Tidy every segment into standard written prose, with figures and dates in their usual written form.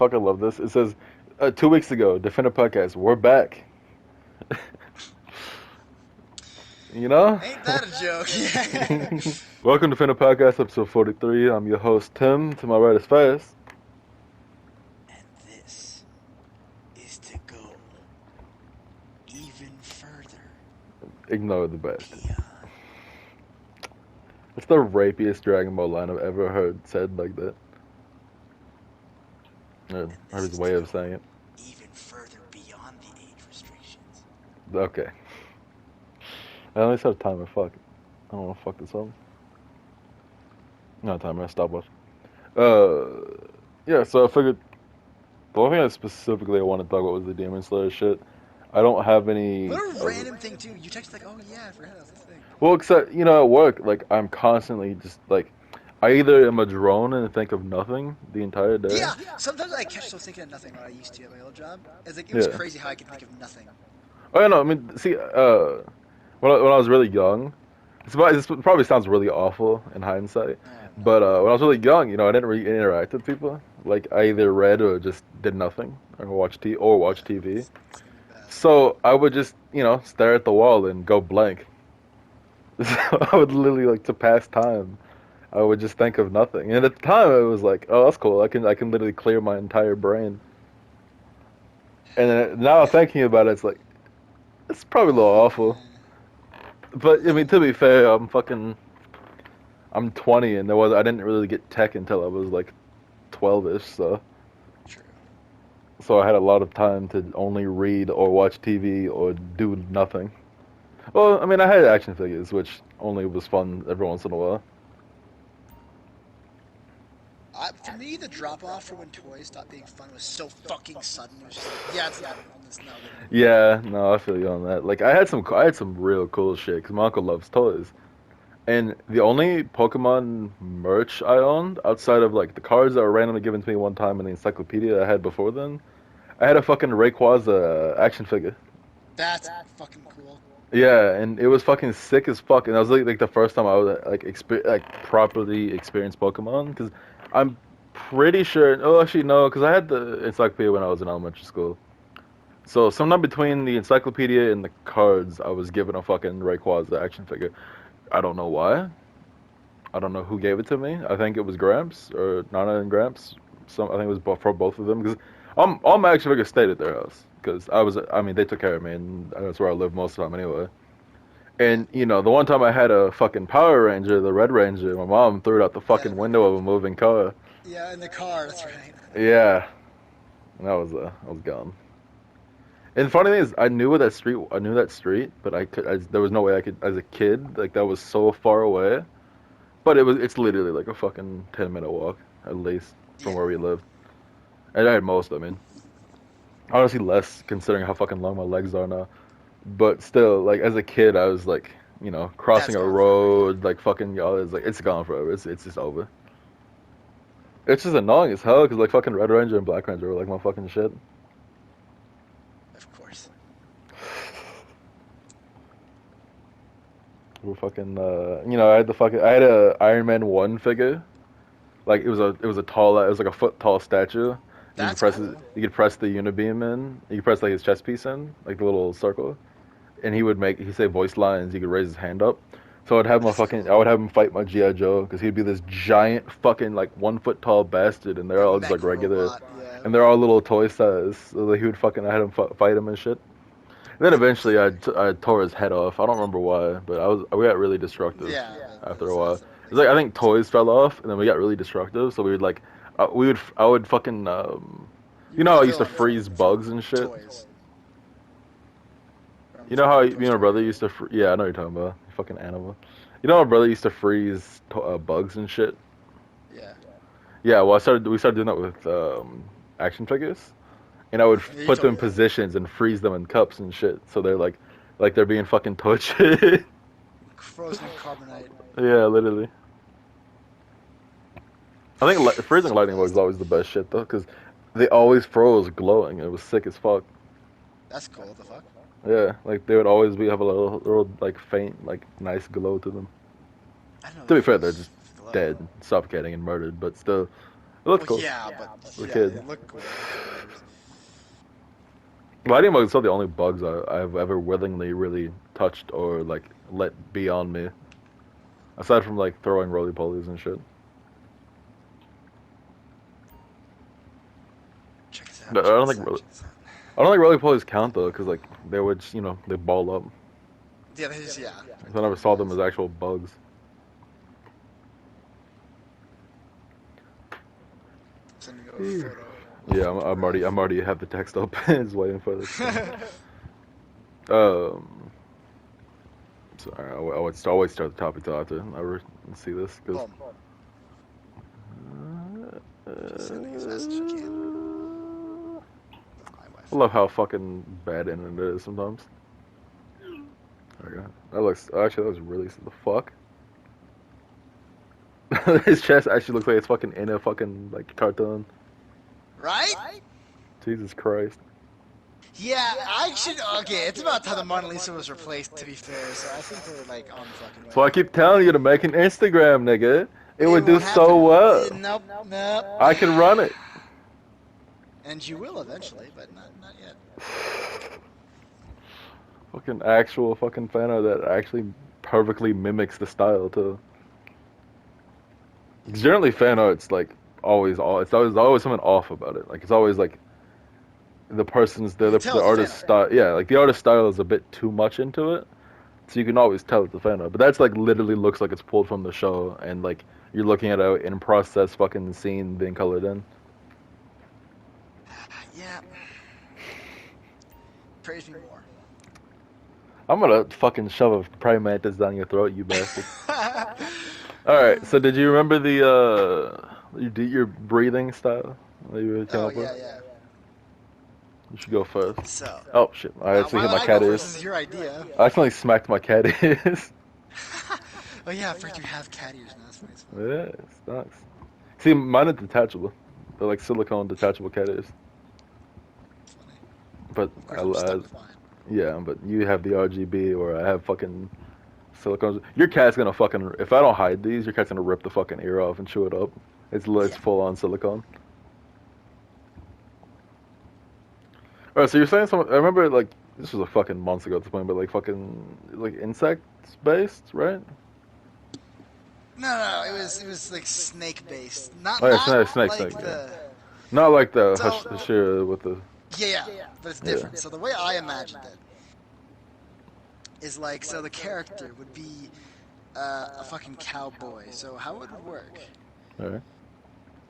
fucking love this. It says, 2 weeks ago, Defender Podcast, we're back. You know? Ain't that a joke? Yeah. Welcome to Defender Podcast, episode 43. I'm your host, Tim. To my right is Fast. And this is to go even further. Ignore the best. Beyond. It's the rapiest Dragon Ball line I've ever heard said like that. Or his way of saying it. Even further beyond the age restrictions. Okay. I only set a timer, fuck. I don't want to fuck this up. Not a timer, stopwatch. Yeah, so I figured the only thing I specifically want to talk about was the Demon Slayer shit. I don't have any... What a random thing, too. You texted like, oh yeah, I forgot that was the thing. Well, except, at work, like, I'm constantly just, like, I either am a drone and think of nothing the entire day. Yeah, sometimes I catch myself thinking of nothing when I used to at my old job. It was crazy how I could think of nothing. Oh, yeah, no, I mean, see, when I was really young, this probably sounds really awful in hindsight, but when I was really young, I didn't really interact with people. Like, I either read or just did nothing, or watch TV. So I would just, stare at the wall and go blank. So I would literally, like, to pass time, I would just think of nothing. And at the time, it was like, oh, that's cool. I can literally clear my entire brain. And then now thinking about it, it's like, it's probably a little awful. But I mean, to be fair, I'm 20, and I didn't really get tech until I was like 12ish. So. True. So I had a lot of time to only read or watch TV or do nothing. Well, I mean, I had action figures, which only was fun every once in a while. For me, the drop-off for when toys stopped being fun was so fucking sudden. It was just like, yeah, it's not good. Yeah, no, I feel you on that. Like, I had some real cool shit, because my uncle loves toys. And the only Pokemon merch I owned, outside of, like, the cards that were randomly given to me one time in the encyclopedia I had before then, I had a fucking Rayquaza action figure. That's fucking cool. Yeah, and it was fucking sick as fuck. And that was like the first time I was like properly experienced Pokemon, because I'm pretty sure. Oh, actually no, because I had the encyclopedia when I was in elementary school. So sometime between the encyclopedia and the cards, I was given a fucking Rayquaza action figure. I don't know why. I don't know who gave it to me. I think it was Gramps or Nana and Gramps. I think it was for both of them, because all my action figures stayed at their house. Because they took care of me, and that's where I lived most of the time anyway. And, the one time I had a fucking Power Ranger, the Red Ranger, my mom threw it out the fucking window of a moving car. Yeah, in the car, that's right. Yeah. And I was gone. And the funny thing is, I knew that street, but there was no way I could, as a kid, like, that was so far away. But it's literally like a fucking 10-minute walk, at least, from where we lived. And at most, I mean. Honestly, less, considering how fucking long my legs are now. But still, like, as a kid, I was like, crossing a road, like, fucking, it's gone forever. It's just over. It's just annoying as hell, because, like, fucking Red Ranger and Black Ranger were, like, my fucking shit. Of course. We're fucking, I had a Iron Man 1 figure. Like, it was like a foot tall statue. That's cool. You could press the unibeam in. You could press, like, his chest piece in, like the little circle, and he'd say voice lines. He could raise his hand up. So I would have him fight my GI Joe, because he'd be this giant fucking, like, 1 foot tall bastard, and they're all just like regular, yeah. and they're all little toy size. So like, I had him fight him and shit. And then eventually I tore his head off. I don't remember why, but we got really destructive after a while. It was like, I think toys fell off, and then we got really destructive. So we would like. I would fucking, how I used to freeze bugs and shit? Toys. You know how, my brother used to, yeah, I know what you're talking about, you fucking animal. You know my brother used to freeze bugs and shit? Yeah. Yeah, well, we started doing that with, action figures. And I would put them in positions and freeze them in cups and shit, so they're like they're being fucking tortured. Frozen carbonite. Yeah, literally. I think freezing lightning bugs is always the best shit, though, because they always froze glowing. It was sick as fuck. That's cool. What the fuck? Yeah, like, they would always have a little like, faint, like, nice glow to them. I don't know. To be fair, they're just dead, suffocating, and murdered, but still, It looks Well, cool. yeah, but As a yeah, kid. they look cool. Lightning bugs are the only bugs I've ever willingly really touched or like let be on me. Aside from like throwing roly polies and shit. Check this But out. Check this out. Check this out. I don't think roly polies count though, because like they would just, they ball up. Yeah, that is, yeah. So I never saw them as actual bugs. Sending you a photo. Yeah, I'm already have the text up. It's waiting for this. Um, sorry, I always start the topic till after I see this because. Boom. Just sending as fast as you can. My I Wi-Fi. love how fucking bad internet is sometimes. There we go. That looks actually that was really the fuck. His chest actually looks like it's fucking in a fucking like cartoon. Right? Jesus Christ. Yeah, I should. Okay, it's about time the Mona Lisa was replaced. To be fair, so I think we're like on the fucking way. So I keep telling you to make an Instagram, nigga. It would do won't so happen. well. Nope, nope. I can run it. And you will eventually, but not yet. Fucking actual fucking fan art that actually perfectly mimics the style too. Generally, fan art's like it's always something off about it. Like it's always like the person's You the can tell it's a artist's fan art. style. Yeah, like the artist's style is a bit too much into it, so you can always tell it's a fan art. But that's like literally looks like it's pulled from the show, and like you're looking at a in process fucking scene being colored in. Yeah. Praise me more. I'm gonna fucking shove a praying mantis down your throat, you bastard. All right, so did you remember your breathing style that you came Oh up with? yeah. You should go first. So. Oh shit! I actually Why hit would my I cat go ears. first? This is your idea. I accidentally smacked my cat ears. Oh yeah, Frank, you have cat ears now. That's funny. Yeah, it sucks. See, mine are detachable. They're like silicone detachable cat ears. Funny. But Of course, I'm stuck with mine. yeah, but you have the RGB, or I have fucking silicone. Your cat's gonna fucking. If I don't hide these, your cat's gonna rip the fucking ear off and chew it up. It's Yeah. full on silicone. Alright, so you're saying some. I remember like this was a fucking months ago at this point, but like fucking like insects based, right? No, it was like snake based. Not Oh yeah, not snake, like yeah. the. Not like the So- hashira with the. Yeah, but it's Yeah. different. So the way I imagined it is like, so the character would be a fucking cowboy. So how it would work? Alright,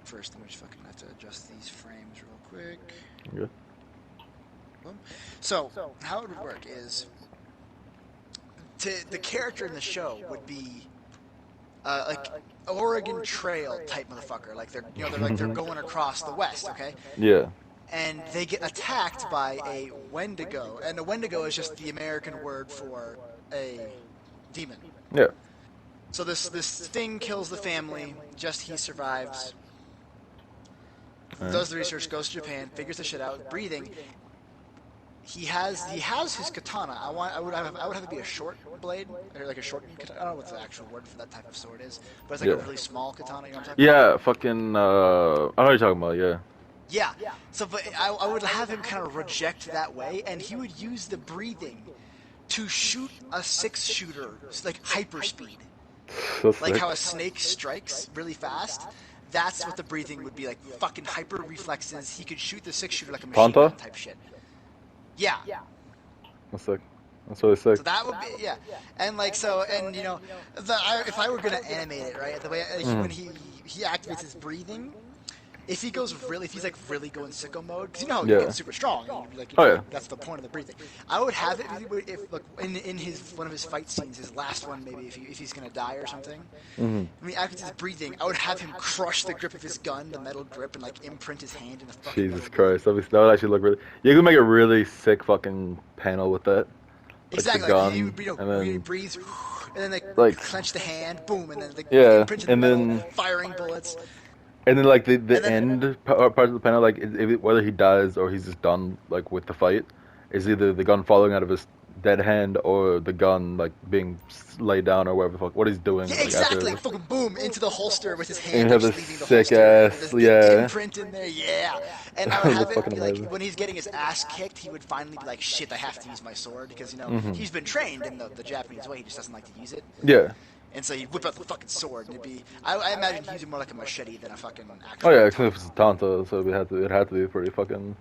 First, let me just fucking have to adjust these frames real quick. good. Boom. So how it would work is, the character in the show would be like Oregon Trail type motherfucker. Like they're going across the West, okay? Yeah. And they get attacked by a Wendigo, and a Wendigo is just the American word for a demon. Yeah. So this thing kills the family. Just he survives. Alright. Does the research, goes to Japan, figures the shit out, breathing. He has his katana. I would have it be a short blade, or like a short katana. I don't know what the actual word for that type of sword is, but it's like a Yeah. really small katana. You know what I'm talking Yeah, fucking. I know what you're talking about. Yeah. Yeah. So, but I would have him kind of reject that way, and he would use the breathing to shoot a 6-shooter, like hyperspeed. So Like sick. how a snake strikes really fast. That's what the breathing would be like. Fucking hyper reflexes. He could shoot the 6-shooter like a machine Panta? gun type shit. Yeah. That's sick. That's really sick. So that would be, yeah. And like, so, and you know, if I were gonna animate it, right, the way when he activates his breathing, if he's like really going sicko mode, because you know how he Yeah. gets super strong, and like, Oh, yeah. that's the point of the breathing. I would have it if like in his one of his fight scenes, his last one maybe, if he's gonna die or something. Mm-hmm. I mean, after his breathing, I would have him crush the grip of his gun, the metal grip, and like imprint his hand in the fucking Jesus metal Christ, that would actually look really. You could make a really sick fucking panel with that. Exactly. the gun, He and then- he breathes, and then Like- clench the hand, boom, and then Yeah, imprinted and the metal, then- firing bullets. And then like the then- end part of the panel, like whether he dies or he's just done like with the fight, is either the gun falling out of his dead hand or the gun like being laid down or whatever the fuck what he's doing Yeah, like exactly. after. Like fucking boom into the holster with his And you hand like have just this leaving the sick holster, and ass, the yeah. imprint in there. Yeah, and I would It have looks it fucking be like amazing. when he's getting his ass kicked, he would finally be like, "Shit, I have to use my sword," because Hmm. he's been trained in the Japanese way. He just doesn't like to use it, Yeah. and so he'd whip out the fucking sword, and it'd be. I imagine he'd use it more like a machete than a fucking Oh actual yeah, except katana. if it's Tonto, so it had to be pretty fucking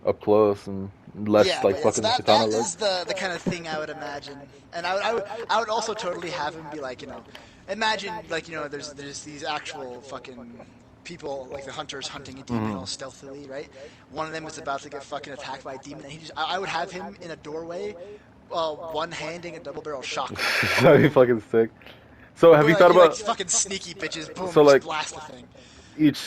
up close and less Yeah, like but yeah, so fucking that katana that look. is the kind of thing I would imagine, and I would also totally have him be like, imagine like there's these actual fucking people like the hunters hunting a demon Hmm. all stealthily, right? One of them is about to get fucking attacked by a demon, and I would have him in a doorway, one handing a double barrel shotgun, That'd be boom, fucking sick. So have you but thought like about fucking sneaky bitches, boom, so and just like blast the thing. each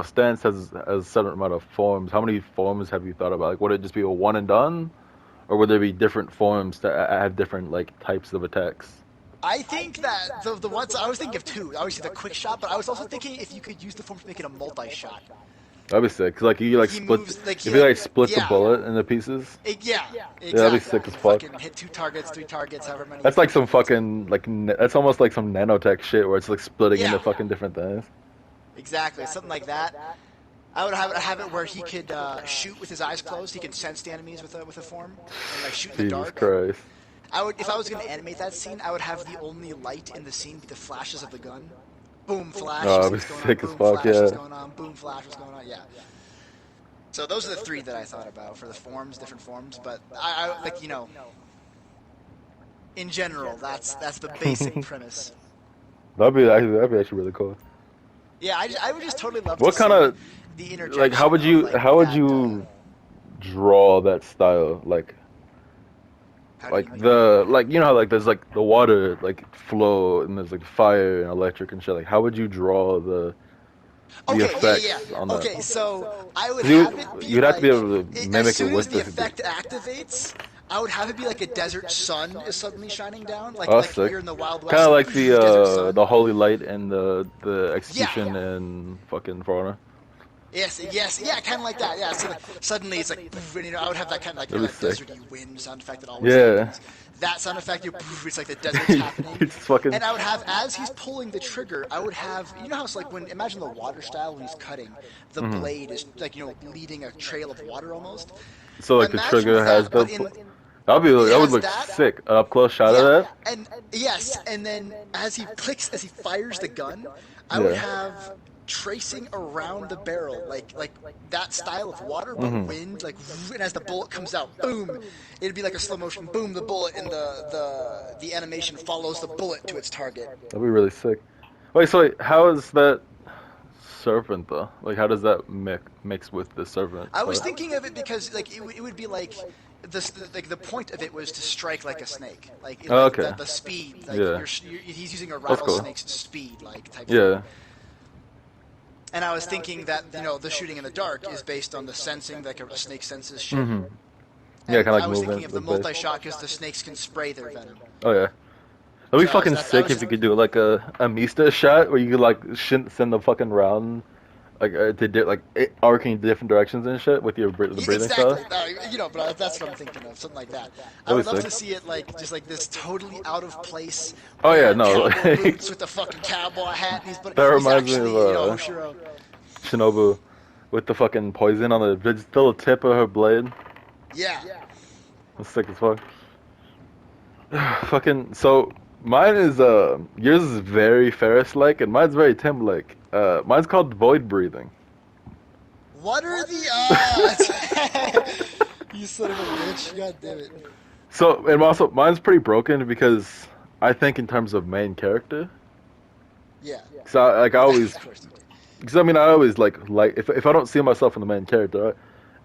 stance has a certain amount of forms. How many forms have you thought about? Like would it just be a one and done, or would there be different forms that have different like types of attacks? I think that the ones I was thinking of two, obviously the quick shot, but I was also thinking if you could use the form to make it a multi shot. That'd be sick. 'Cause, like you like He split moves like if he you like like split the yeah, bullet into pieces. yeah, Yeah, that'd be exactly. sick as You fuck. fucking hit two targets, three targets, however many you That's like fucking some hit. fucking like that's almost like some nanotech shit where it's like splitting into Yeah, fucking different things. exactly, something like that. I would have it where he could shoot with his eyes closed. He can sense the enemies with a form and like shoot in the Jesus dark. Christ. I would if I was going to animate that scene, I would have the only light in the scene be the flashes of the gun. Boom, flash, you Oh, see that'd what's be going on. sick as Boom, fuck. flash, what's Yeah. going on. Boom, flash, what's going on. Yeah. So those are the three that I thought about for the forms, different forms. But I like in general, that's the basic premise. That'd be actually really cool. Yeah, I would just totally love to What kind see of the like interjection of like how would that. you draw that style How do you like mean? the like how like there's like the water like flow and there's like fire and electric and shit like how would you draw the Okay, yeah, yeah, effects on yeah. that? Okay, so I would 'Cause have it be you'd have to be like able to as mimic it soon as with the the effect activates, I would have it be like a desert sun is suddenly shining down, oh, that's like sick. you're in the Wild Kind West, of like desert sun. the holy light and the Yeah. execution and fucking For Honor. Yes, yes, yeah, kind of like that. Yeah, so suddenly it's like, poof, and I would have that kind of like That'd be that sick. deserty wind sound effect that always Yeah. happens. That sound effect, poof, it's like the desert's happening. It's fucking And I would have, as he's pulling the trigger, I would have, how it's like when, imagine the water style when he's cutting, the mhm. blade is like, leading a trail of water almost. So like the Imagine trigger has that, the but in, that it would has look that. sick. An up close shot of Yeah, that. and yes, and then as he fires the gun, I would Yeah. have tracing around the barrel, like that style of water, but Hmm. wind, like, and as the bullet comes out, boom, it'd be like a slow motion, boom, the bullet, and the animation follows the bullet to its target. That'd be really sick. Wait, so wait, how is that servant though? Like, how does that mix with the servant I was part? thinking of it because like it would be like like the point of it was to strike like a snake, Oh, like okay. the speed, like Yeah. he's using a That's cool. rattlesnake's speed, like type thing. Yeah. And I was thinking that the shooting in the dark is based on the sensing, like a snake senses shit. Hmm. Yeah, And kind of I like was thinking movement of the with base. multi-shot because the snakes can spray their venom. Oh yeah. That'd be So fucking I sick was if just you could do like a Mista shot where you could like send the fucking round like arcing different directions and shit with the breathing style. exactly. But that's what I'm thinking of, something like that. I That'd would be love sick. to see it like just like this totally out of place Oh yeah, weird no. cowboy boots with the fucking cowboy hat, and That he's reminds me of actually Hoshiro. Shinobu with the fucking poison on the still the tip of her blade. Yeah. That's sick as fuck. Fucking so mine is yours is very Ferris like and mine's very Tim like. Mine's called void breathing. What are the odds? You son of a bitch! God damn it. So and also mine's pretty broken because I think in terms of main character. Yeah. Cause I always, Of course you do. cause I mean I always like if I don't see myself in the main character,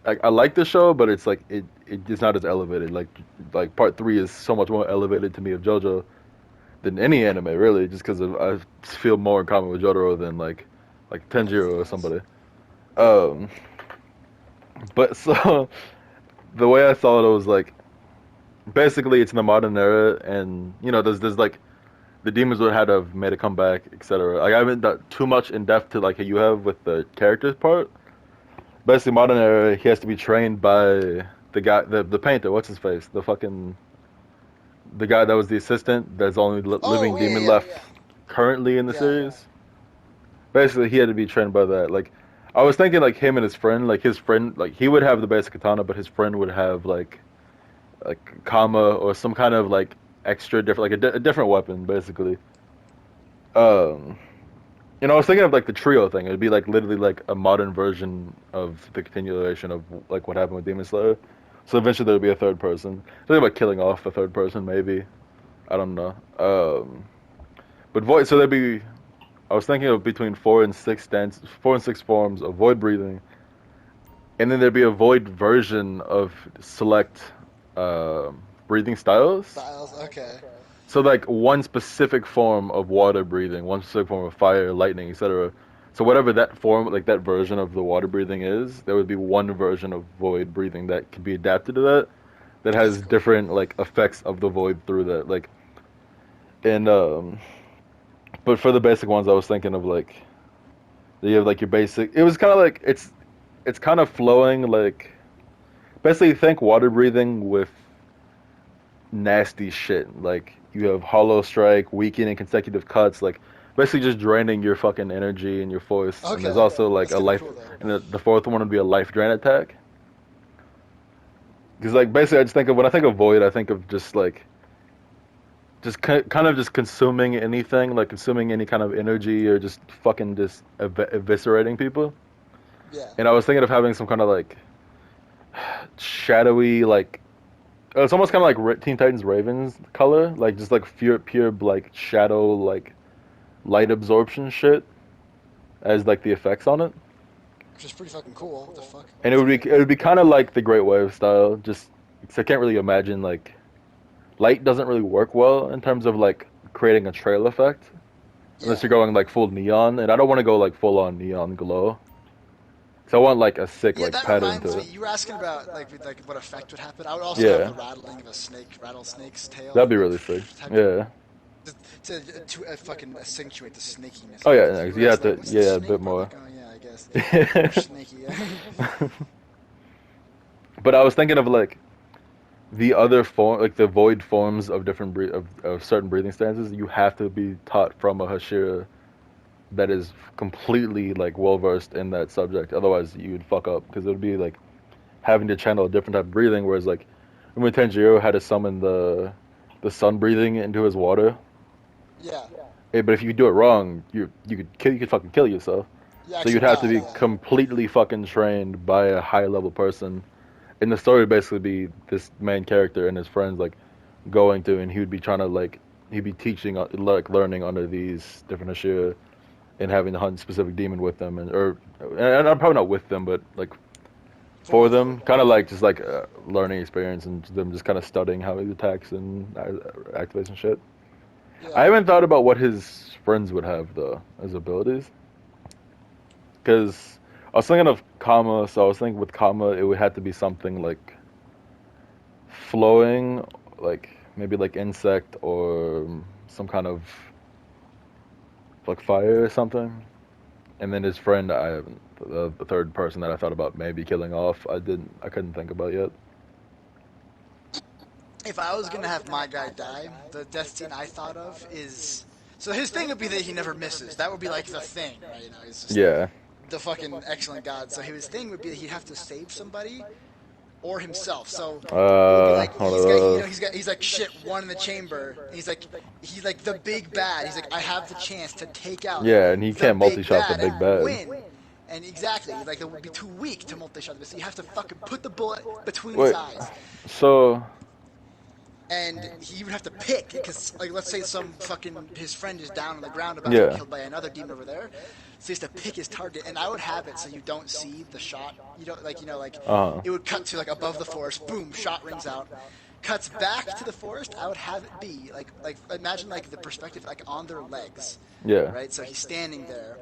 I like the show, but it's like it's not as elevated. Like part three is so much more elevated to me of JoJo than any anime really, just because I feel more in common with Jotaro than like Tanjiro Anything or else? somebody. Um, but so the way I saw it was like basically it's in the modern era, and there's like the demons would have made a comeback, etc. Like I haven't done too much in depth to like you have with the characters part. Basically, modern era, he has to be trained by the the guy, the painter. What's his face? The guy that was the assistant. That's the only Oh living yeah, demon yeah, left currently in the yeah. series. Basically, he had to be trained by that. Like, I was thinking like him and his friend. Like his friend, like he would have the basic katana, but his friend would have like kama or some kind of like extra different, like a different weapon, basically. Um, I was thinking of like the trio thing. It'd be like literally like a modern version of the continuation of like what happened with Demon Slayer. So eventually there'd be a third person. Something about killing off a third person, maybe. I don't know. But void. So there'd be. I was thinking of between 4 and 6 forms of void breathing, and then there'd be a void version of select uh, breathing styles. Styles. Okay. So like one specific form of water breathing, one specific form of fire, lightning, etc. So whatever that form, like that version of the water breathing is, there would be one version of void breathing that could be adapted to that, that That's has cool. different like effects of the void through that. Like and but for the basic ones, I was thinking of like you have like your basic. It was kind of like it's kind of flowing like basically think water breathing with nasty shit. Like you have hollow strike, weakening, consecutive cuts, like basically just draining your fucking energy and your voice. And there's Okay. also like That's a gonna be life, cool though. and the fourth one would be a life drain attack. Because like basically, I just think of when I think of void, I think of just like kind of just consuming anything, like consuming any kind of energy or just fucking just eviscerating people. Yeah. And I was thinking of having some kind of like shadowy like it's almost kind of like Teen Titans Ravens color, like just like pure like shadow like light absorption shit as like the effects on it. Which is pretty fucking cool. What the fuck? And That's great. it would be kind of like the Great Wave style, just 'cause I can't really imagine like light doesn't really work well in terms of like creating a trail effect unless Yeah. you're going like full neon, and I don't want to go like full on neon glow. So I want like a sick Yeah, like that pattern reminds to me. it. You were asking about like what effect would happen. I would also have Yeah, the rattling of a rattlesnake's tail, that'd be like really sick. type of Yeah. to fucking accentuate the snakiness Oh of it. yeah, Because no, you 'cause were you have asking like, to what's the yeah a bit snake part? more. Like, oh yeah, I guess more snaky. Yeah. But I was thinking of like the other form, like the void forms of different of certain breathing stances. You have to be taught from a hashira that is completely like well versed in that subject. Otherwise, you would fuck up because it would be like having to channel a different type of breathing. Whereas like when Tanjiro had to summon the sun breathing into his water. Yeah. But if you do it wrong, you could fucking kill yourself. You So you'd actually have to die. be Yeah. completely fucking trained by a high level person. And the story would basically be this main character and his friends like going to, and he would be trying to like he'd be teaching like learning under these different Ashira and having to hunt specific demon with them, and I'm probably not with them, but like for For them. them, kind of like just like a learning experience and them just kind of studying how he attacks and activates and shit. I Yeah. haven't thought about what his friends would have though as abilities, because I was thinking of Kama, so I was thinking with Kama it would have to be something like flowing, like maybe like insect or some kind of like fire or something. And then his friend, I haven't. The third person that I thought about maybe killing off, I couldn't think about yet. If I was gonna have my guy die, the death scene I thought of is so his thing would be that he never misses. That would be like the thing, right? You know, he's just Yeah. the fucking excellent god. So his thing would be that he'd have to save somebody or himself. So it would be like One of those. he's like shit one in the chamber. And he's like the big bad. He's like I have the chance to take out Yeah, and he the can't big multi-shot the bad big and bad. win. And exactly, like it would be too weak to multi-shot this. So you have to fucking put the bullet between his Wait. eyes. So And he would have to pick because, like, let's say some fucking his friend is down on the ground about to get yeah. killed by another demon over there, so he has to pick his target. And I would have it so you don't see the shot. You don't like Uh huh. it would cut to like above the forest, boom, shot rings out, cuts back to the forest. I would have it be like imagine like the perspective like on their legs, Yeah. right? So he's standing there.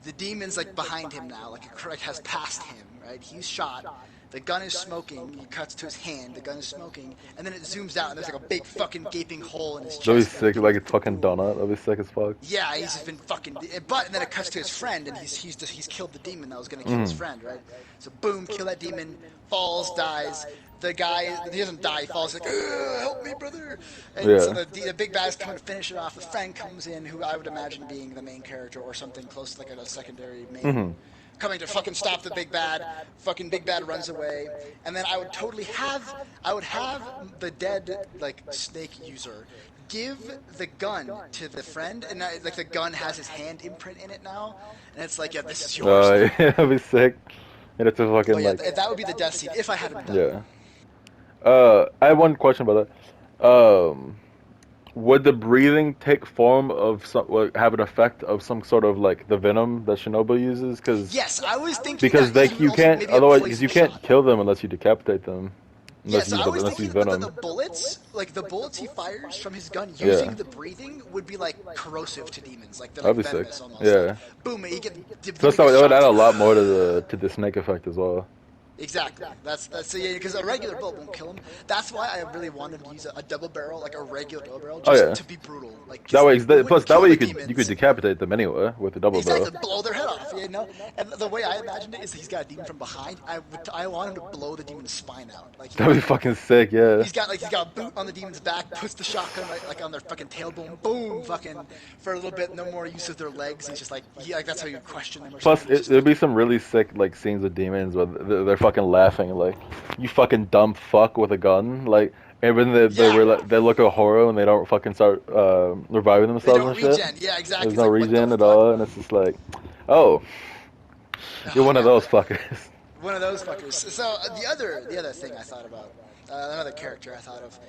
The demon's like behind him now, like has passed him, right? He's shot. The gun is smoking. He cuts to his hand. The gun is smoking, and then it zooms out, and there's like a big fucking gaping hole in his That'd be chest. sick, like it's fucking Boom. donut. That'd be sick as fuck. Yeah, he's just been fucking. But and then it cuts to his friend, and he's killed the demon that was gonna kill his Mm. friend, right? So boom, kill that demon. Falls, dies. The guy, he doesn't die. He falls like, help me, brother. And so Yeah. the big bad's coming to finish it off. The friend comes in, who I would imagine being the main character or something close to like a secondary main. Hmm. Coming to fucking stop the big bad. Fucking big bad runs away, and then I would have the dead like snake user give the gun to the friend, and like the gun has his hand imprint in it now, and it's like, yeah, this is yours. Yeah, that'd be sick. And it's a Oh fucking yeah, like, that would be the death scene if I had him done. yeah. I have one question about that. Would the breathing take form of some, like, have an effect of some sort of like the venom that Shinobu uses? Yes, I was thinking Because that. Yeah, they he would you also can't maybe a otherwise because poison you can't shot. kill them unless you decapitate them Yes, I was unless you thinking that venom. the bullets, like the bullets he fires from his gun using Yeah, the breathing, would be like corrosive to demons. Like they're that'd like be sick. venomous almost. Yeah. Like boom, you get the Plus biggest that would add shots. a Like, lot more to the snake effect as well. exactly. That's so yeah, because a regular bullet won't kill him. That's why I really wanted to use a double barrel, like a regular double barrel, Oh just yeah. to be brutal. Like That 'cause way, it wouldn't plus that kill way the you could demons. decapitate them anyway with the double barrel. Exactly, blow their head off, you know. And the way I imagined it is that he's got a demon from behind. I want him to blow the demon's spine out. Like That'd be fucking sick. Yeah. he's got a boot on the demon's back, puts the shotgun like on their fucking tailbone, boom, fucking for a little bit, no more use of their legs. He's just like that's how you question them or Plus, something. He's just there'd be like, some really sick like scenes with demons where they're fucking laughing like, "You fucking dumb fuck with a gun!" Like, and when yeah, they look at horror and they don't fucking start reviving they themselves don't and shit. regen. Yeah, exactly. There's It's no like what the regen at fuck? all, and it's just like, oh, you're Oh one of yeah, those but fuckers. one of those fuckers. So the other thing I thought about, another character I thought of,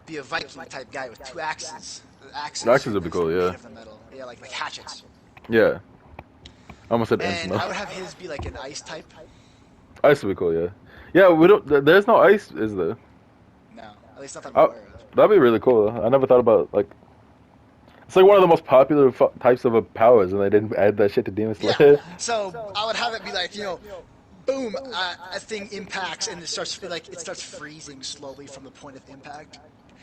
be a Viking type guy with two axes. The axes Axes would be cool. made Yeah. of the metal. Yeah, like hatchets. Yeah. I almost said And Innsmouth. I would have his be like an ice type. Ice would be cool. Yeah. Yeah. We don't. There's no ice, is there? No, at least not that I'm Oh, aware of. that'd be really cool. I never thought about like. It's like one of the most popular types of powers, and they didn't add that shit to Demon Yeah. Slayer. So I would have it be like, boom, a thing impacts and it starts freezing slowly from the point of impact.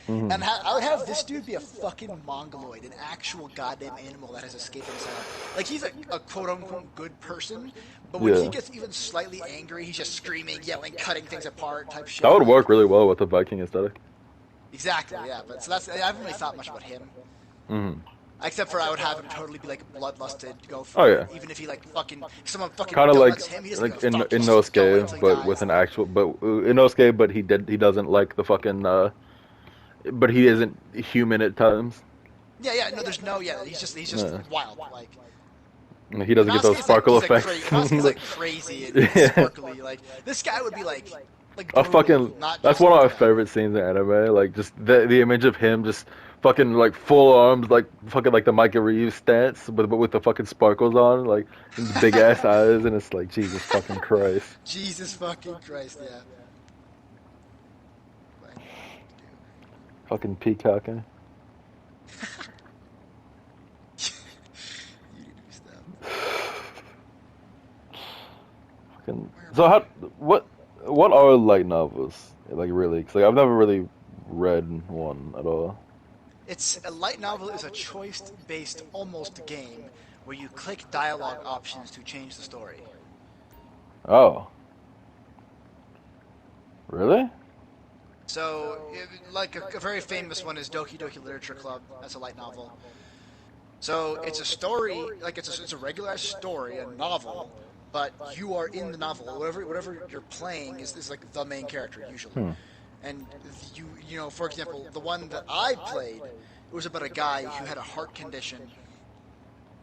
Hmm. And I would have this dude be a fucking mongoloid, an actual goddamn animal that has escaped himself. Like he's a quote unquote good person, but when he Yeah. gets even slightly angry, he's just screaming, yelling, cutting things apart, type shit. That would Like, work really well with the Viking aesthetic. exactly, yeah. But so I haven't really thought much about him. Hmm. Except for I would have him totally be like bloodlusted, go for Oh it. yeah. Even if he like fucking someone fucking Kind of donuts him, he doesn't like give a fuck. in He's just going Inosuke, until he but with dies. an actual Inosuke, but he doesn't like the fucking but he isn't human at times. Yeah, no, there's no, he's just Yeah. wild. Like He doesn't get those sparkle effects. Inosuke's like crazy and Yeah. sparkly. Like this guy would be like A brutal, fucking not that's just one of my like that. favorite scenes in anime. Like just the image of him just fucking like full arms, like fucking like the Micah Reeves stance, but with the fucking sparkles on, like and big ass eyes, and it's like Jesus fucking Christ. Jesus fucking Christ, yeah. But, Fucking peacocking. you need to be stopped. Fucking, so how what are light novels like really? 'Cause, like I've never really read one at all. It's a light novel is a choice-based almost game where you click dialogue options to change the story. Oh, really? So, like a very famous one is Doki Doki Literature Club. That's a light novel. So it's a story, like it's a regular story, a novel, but you are in the novel. Whatever you're playing is like the main character usually. Hmm. And for example, the one that I played, it was about a guy who had a heart condition,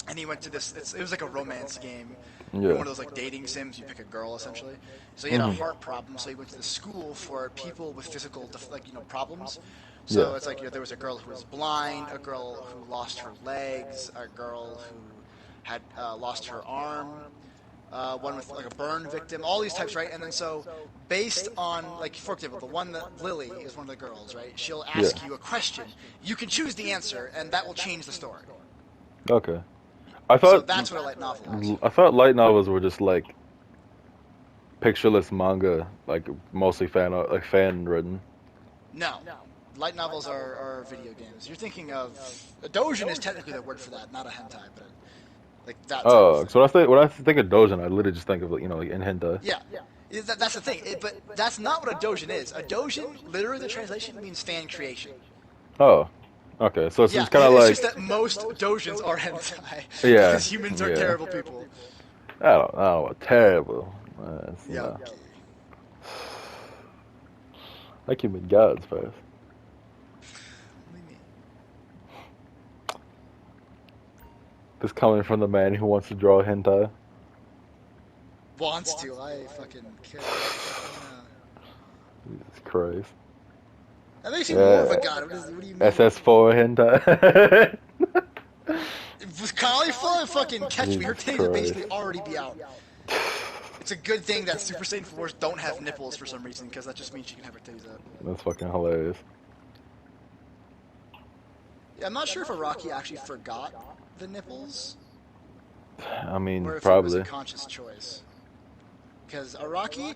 and he went to this. It was like a romance game. Yeah. One of those like dating sims. You pick a girl essentially. So he had a heart problem. So he went to the school for people with physical problems. So Yeah. it's like there was a girl who was blind, a girl who lost her legs, a girl who had lost her arm, one with like a burn victim, all these types, right? And then so based on like for example, the one that Lily is one of the girls, right? She'll ask Yeah. you a question. You can choose the answer, and that will change the story. Okay. I So thought that's what a light novel is. I thought light novels were just like pictureless manga, like mostly fan written. No, light novels are video games. You're thinking of a dojin is technically the word for that, not a hentai, but like that type of Oh, thing. so when I think of Dojin, I literally just think of like in hentai. Yeah, that's the thing. But that's not what a dojin is. A dojin, literally, the translation means fan creation. Oh, okay. So Yeah, it's kind of it's like just that most dojins are hentai yeah, because humans are yeah. terrible people. I don't know, terrible. Yeah. No. Like human gods first. What do you mean? This coming from the man who wants to draw hentai. Wants to. I fucking could. Jesus Christ. That makes you more of a Yeah. god. What do you mean? SS4 hentai. With cauliflower, fucking catch me. Her Jesus titties would basically Christ. already be out. It's a good thing that Super Saiyan 4s don't have nipples for some reason, because that just means she can have her titties out. That's fucking hilarious. Yeah, I'm not sure if Araki actually forgot the nipples, I mean, or if it was a probably. conscious choice. Because Araki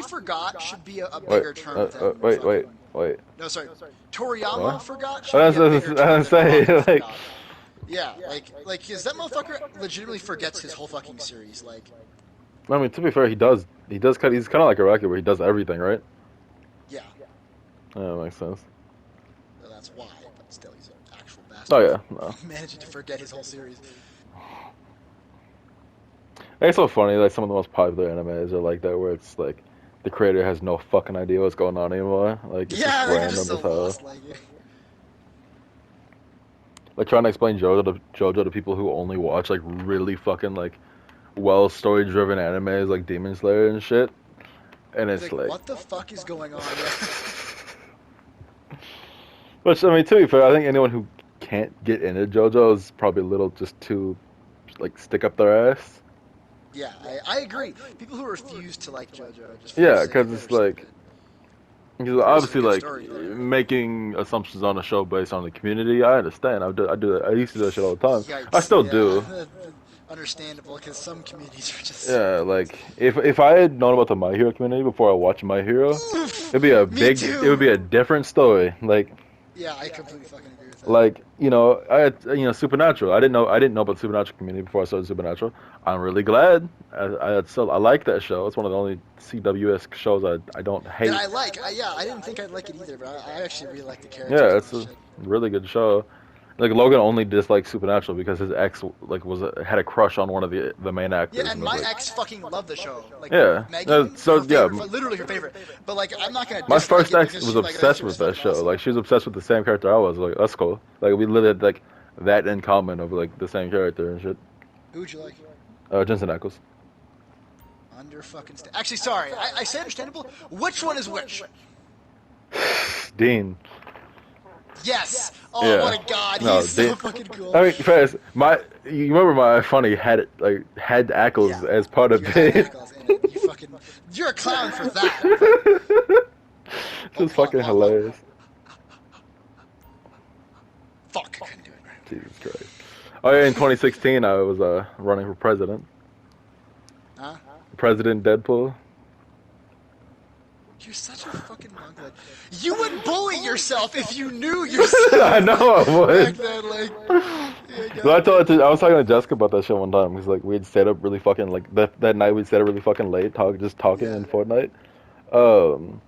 forgot should be a Wait, bigger term than wait. fucking. What? No, sorry. Toriyama I forgot should be was, a bigger I term was than saying, Araki like, forgot. Yeah, because that motherfucker legitimately forgets his whole fucking series. Like, I mean, to be fair, he does. He's kind of like a rocket where he does everything, right? yeah, Yeah, that makes sense. well, that's why. But still, he's an actual Oh bastard yeah, for no. managing to forget his whole series. It's so funny. Like some of the most popular animes are like that, where it's like the creator has no fucking idea what's going on anymore. Like it's just Yeah, like, they're just random so as hell. lost. Like, Like trying to explain JoJo to people who only watch like really fucking like well story driven animes like Demon Slayer and shit. And he's it's like, like, what the fuck is going on? Yeah. which I mean, to be fair, I think anyone who can't get into JoJo is probably a little just too like stick up their ass. Yeah, I agree. People who refuse to like JoJo just for the Yeah, sake because of it are it's like stupid. because There is some obviously good like story there. making assumptions on a show based on the community. I understand. I do that. I used to do that shit all the time. I Yikes! still do. Yeah, understandable because some communities are just so Yeah, weird. like if I had known about the My Hero community before I watched My Hero, Oof, me it would too. be a different story. Yeah, I completely fucking agree with that. Like I had Supernatural. I didn't know about the Supernatural community before I started Supernatural. I'm really glad. I like that show. It's one of the only CWS shows I don't That hate. I like. Yeah, I didn't think I'd like it either, but I actually really like the characters Yeah, and all it's that a shit. really good show. Like Logan only disliked Supernatural because his ex like had a crush on one of the main Yeah, actors, and and I was my like, ex fucking loved the show. Like yeah. Megan, So her yeah, favorite, literally her favorite. But like, I'm not gonna my dislike first it ex because was she like that obsessed shit was with that fucking show. awesome. Like she was obsessed with the same character I was. Like that's cool. Like we lived like that in common of like the same character and shit. Who'd you like? Jensen Ackles. Under fucking Actually, sorry, I say understandable. Which one is which? Dean. Yes. Oh, what Yeah. a god. No, He's Dean. so fucking cool. I mean, first, you remember my funny had Ackles Yeah. as part of You had it. Ackles in it. You're a clown for that. But oh, Just fucking hold on. hilarious. Fuck, I couldn't do it. Jesus Christ. Oh yeah, in 2016, I was running for president. Huh? President Deadpool. You're such a fucking mongoloid. You would bully yourself if you knew I yourself know I back would. then. Like, yeah, No, goddamn. I was talking to Jessica about that shit one time because like we'd stayed up really fucking like that night we'd stayed up really fucking late just talking Yeah. in Fortnite. Um,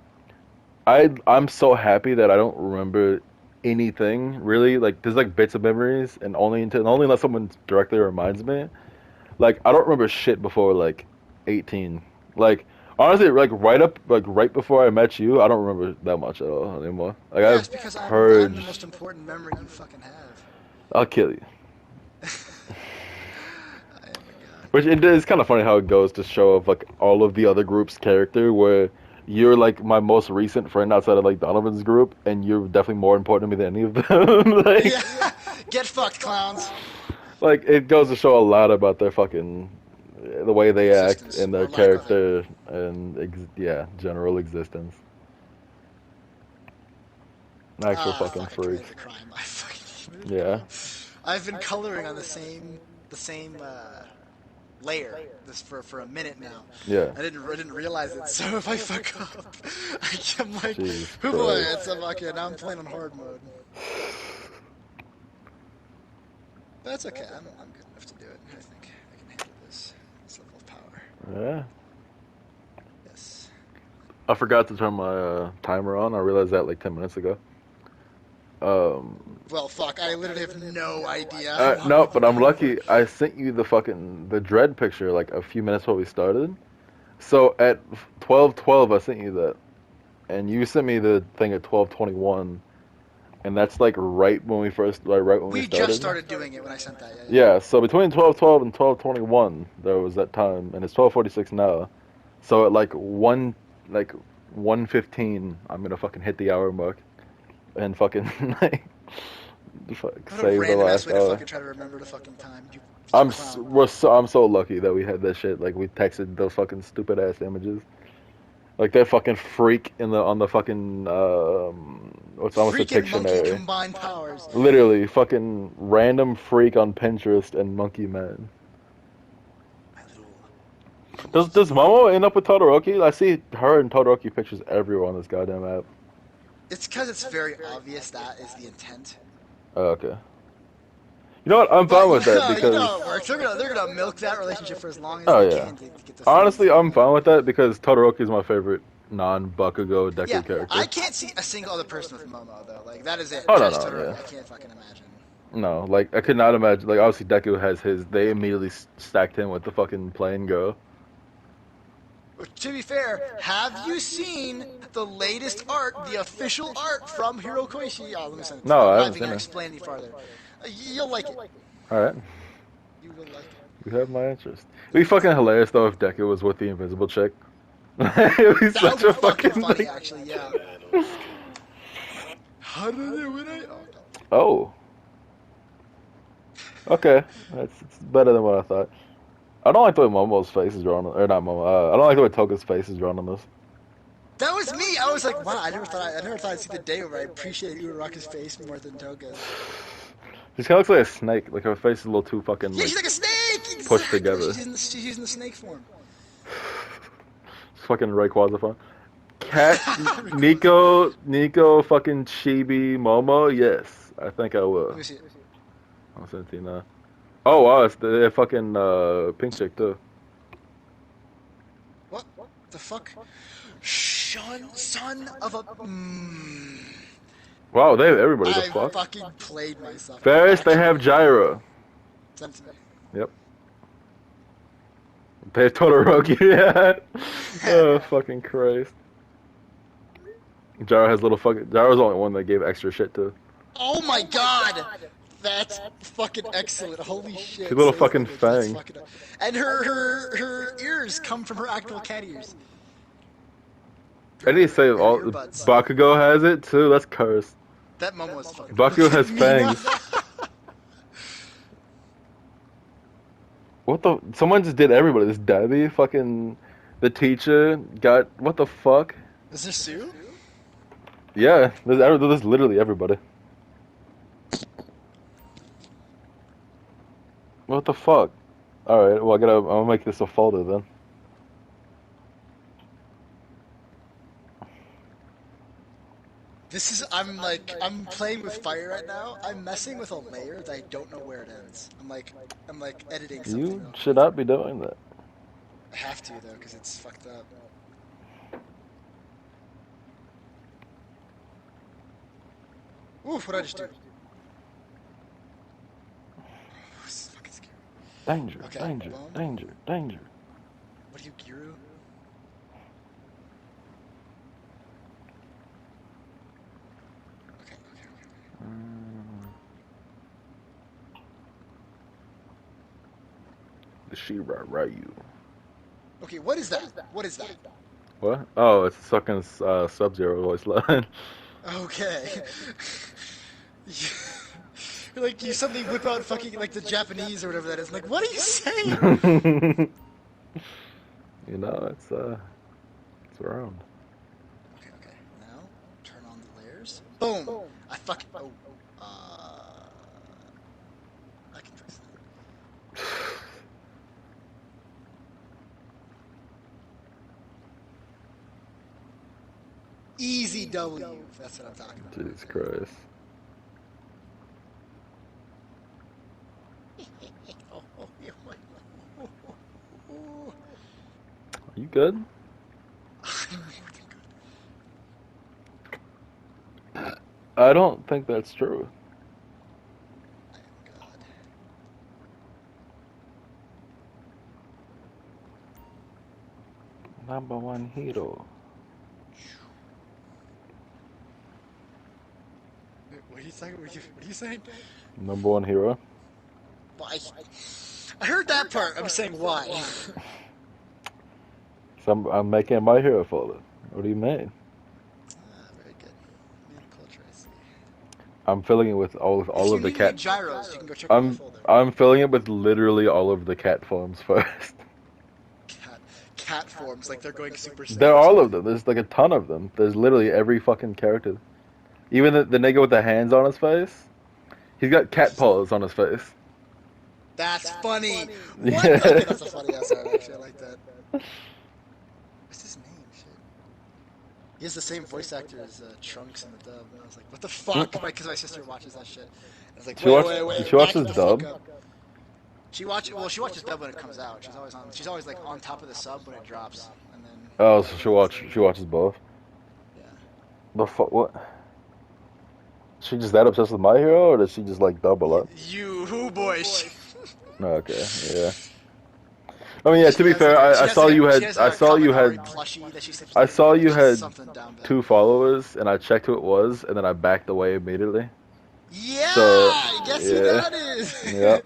I'm so happy that I don't remember anything really. Like there's like bits of memories and only unless someone directly reminds me. Like I don't remember shit before like 18. Like honestly, like right before I met you, I don't remember that much at all anymore. Like Yeah, I've it's because I'm the purged. most important memory you fucking have. I'll kill you. I am a god. Which it is kind of funny how it goes to show of like all of the other group's character, where you're like my most recent friend outside of like Donovan's group, and you're definitely more important to me than any of them. Yeah. Get fucked, clowns. like it goes to show a lot about their fucking the way they act Existence and or their lack of it. character and yeah, general existence. Actual Ah, fucking fuck! I freaks. committed a crime. I fucking committed a Yeah. crime. I've been coloring on the same layer this for a minute now. Yeah. I didn't realize it. So if I fuck up, I'm like, Jesus oh boy, Christ. it's a fucking. Now I'm playing on hard mode. But that's okay. I'm good enough to do it. I think I can handle this level of power. Yeah. Yes. I forgot to turn my timer on. I realized that like 10 minutes ago. Um, Well, fuck. I literally have no idea how long no, we've been but I'm going for. lucky. I sent you the dread picture like a few minutes before we started. So at 12:12, I sent you that, and you sent me the thing at 12:21, and that's like right when we first, like right when we We just started. started doing it when I sent that. Yeah, yeah. Yeah. So between 12:12 and 12:21, there was that time, and it's 12:46 now. So at like 1:15, I'm gonna fucking hit the hour mark, and fucking like What a save the random ass last way to hour. fucking try to remember the fucking time. You I'm clown. I'm so lucky that we had that shit. Like we texted those fucking stupid ass images. Like that fucking freak in the on the fucking what's almost a Freaking monkey Pictionary. combined powers. Literally fucking random freak on Pinterest and Monkey Man. My little Does monkey. Momo end up with Todoroki? I see her and Todoroki pictures everywhere on this goddamn app. It's because it's very obvious that is the intent. Oh, okay. You know what? I'm fine But with that you know because how it works. They're gonna milk that relationship for as long as oh they yeah. can to get the feelings Honestly, going. I'm fine with that because Todoroki is my favorite non-Bakugo Yeah, Deku I character. can't see a single other person with Momo though. Like that is it. Oh no Just no Todoroki. yeah. I can't fucking imagine. No, like I could not imagine. Like obviously Deku has his. They immediately stacked him with the fucking plain girl. To be fair, have you seen the latest art, the official art from Hirokoishi? Oh, let me send it to you. No, I'm I not haven't even seen gonna her. explain any farther. You'll like it. All right, You will like it. you have my interest. It'd be fucking hilarious though if Deku was with the invisible chick. It'd be That would such be a fucking fucking funny, like. actually. Yeah. How did it when I? Oh, no. Oh, okay, that's it's better than what I thought. I don't like the way Momo's face is drawn, or not Momo. I don't like the way Toga's face is drawn on this. That was me. I was like, wow. I never thought I'd see the day where I appreciate Uraraka's face more than Toga's. She kind of looks like a snake. Like her face is a little too fucking Yeah, like she's like a snake. pushed Exactly. together. She's in the snake form. It's fucking Rayquaza. Cat Nico fucking Chibi Momo, yes. I think I Let will. me see it. I'm 17 now. Oh wow, it's the fucking pink chick too. What the fuck? Son of a. Wow, they have everybody, the I fuck? fucking played myself. I Ferris, they have actually Gyro. sent it to me. Yep. They have Todoroki, yeah. Oh fucking Christ. Gyro has little fucking Gyro's the only one that gave extra shit to. Oh my god! That's fucking excellent. Holy shit. His little Save fucking image. That's fang. fucking. And her ears come from her actual cat ears. I need to say Her all earbuds. Bakugo has it too. That's cursed. That Momo is fucking. Bakugo Look has at me now. fangs. What the? Someone just did everybody. This Debbie, fucking, the teacher got what the fuck? Is there Sue? Yeah, there's literally everybody. What the fuck? All right, well I'm gonna make this a folder then. This is. I'm playing with fire right now. I'm messing with a layer that I don't know where it ends. I'm like editing something. You Real should quick. not be doing that. I have to though, because it's fucked up. Oof! What did I just do? Oh, this is fucking scary. Danger, Okay. danger, Boom. danger, danger. What are you, Giru? Okay. The Shira Ryu. Okay, what is that? What is that? What? Oh, it's fucking Sub-Zero voice line. Okay. Like you suddenly whip out fucking like the Japanese or whatever that is. I'm like, what are you saying? You know, it's around. Okay. Now turn on the layers. Boom. I fucking. Oh. I can fix that. Easy W. That's what I'm talking about. Jesus Christ. Are you good? I don't think that's true. I am God. Number one hero. What are you saying? What are you saying? Number one hero. Why? I heard that part. I'm saying why. So I'm making my hero folder. What do you mean? Very good. Man culture, I see. I'm filling it with If all you of the need any cat. gyros, you can go check out my I'm folder. I'm filling it with literally all of the cat forms first. Cat, cat forms, like they're going Super There Saiyan are or all of something. them. There's like a ton of them. There's literally every fucking character. Even the nigga with the hands on his face. He's got cat paws on his face. That's funny. What? Okay, Yeah. that's a funny ass art. Actually, I like that. What's his name? Shit. He has the same voice actor as Trunks in the dub, and I was like, "What the fuck?" Because my sister watches that shit. I was like, She "Wait, watched. wait, Did wait, she watch back it this the fuck dub? up." She watches. Well, she watches dub when it comes out. She's always on. She's always like on top of the sub when it drops, and then Oh, dub so when it's she watches both. yeah. The fuck? What? She just that obsessed with My Hero, or does she just like dub a lot? You boy. No, okay, yeah. I mean, yeah. To She be has like fair, a she has like a she has like I a saw you Kaminari had, plushie that she sleeps I with every saw night. Like you she's had something down bad. 2 followers, and I checked who it was, and then I backed away immediately. So, Yeah, guess who yeah, that is? yeah.